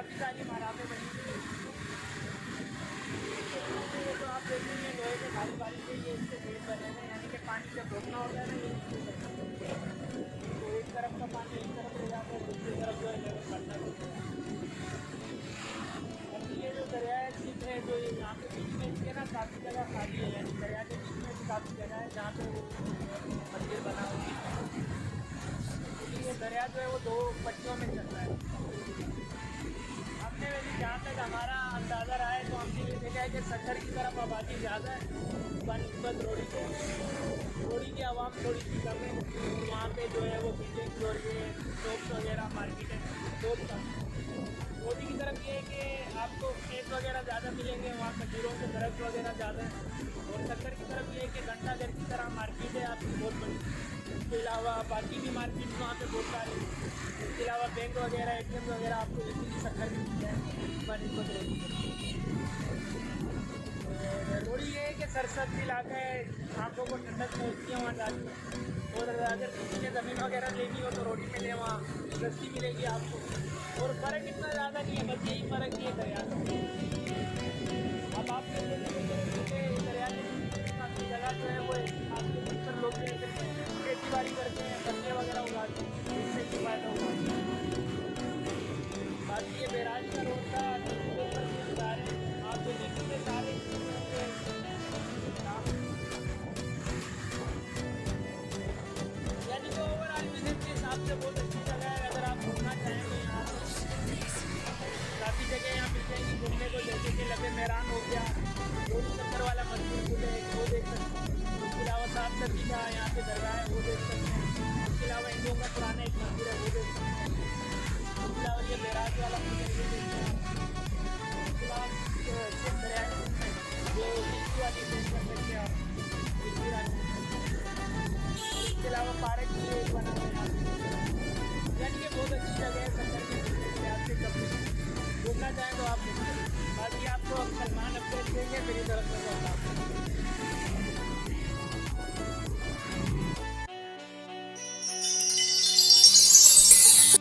काफ़ी सारी इमारतें बनी हुई हैं। ये तो आप देखेंगे लोहे के भारी भारी से ये इसके गेट बने हुए हैं, यानी कि पानी जब रोकना होता है ना ये इसके करना होता है। तो एक तरफ का पानी एक तरफ ले जाता है, दूसरी तरफ जो है लेवल बढ़ता है। अब ये जो दरिया स्थित है जो ये यहाँ पे बीच में इसके ना काफ़ी जगह खाली है, यानी दरिया के बीच में भी काफ़ी जगह है जहाँ पे वो मंदिर बना हुआ है। क्योंकि ये दरिया जो है वो दो पट्टियों में चलता है। हमने वैसे जहाँ तक हमारा अंदाज़ा रहा है तो हमने ये देखा है कि सत्तर की तरफ आबादी ज़्यादा है बनस्पत रोड़ी के। रोड़ी की आवाम थोड़ी सी कम है, वहाँ पे जो है वो बिल्डिंग और ये शॉप्स वगैरह मार्केट है बहुत कम। रोड़ी की तरफ ये है कि आपको खेत वगैरह ज़्यादा मिलेंगे, वहाँ खजूरों के दरख्त वगैरह ज़्यादा है। और सत्तर की तरफ ये है कि घंटाघर की तरह मार्केट है आपकी बहुत बड़ी। इसके अलावा बाकी भी मार्केट वहाँ पे बहुत सारी। इसके अलावा बैंक वगैरह ATM वगैरह आपको इसी शक्कर भी मिल जाए बनस्पत रोड़ी के। रोड़ी ये है कि सरसब्ज इलाका है, आँखों को ठंडक पहुँचती है वहाँ जाके। और अगर किसी ने ज़मीन वगैरह लेनी हो तो रोटी में ले, वहाँ सस्ती मिलेगी आपको। और फ़र्क इतना ज़्यादा नहीं है, बस यही फ़र्क ये दरिया का। अब आप ये देखेंगे दरिया के काफ़ी जगह जो है वो आपके अधिकतर लोग जो है खेती बाड़ी करते हैं, सब्जियाँ वगैरह उगाते हैं, इससे भी फ़ायदा हुआ है।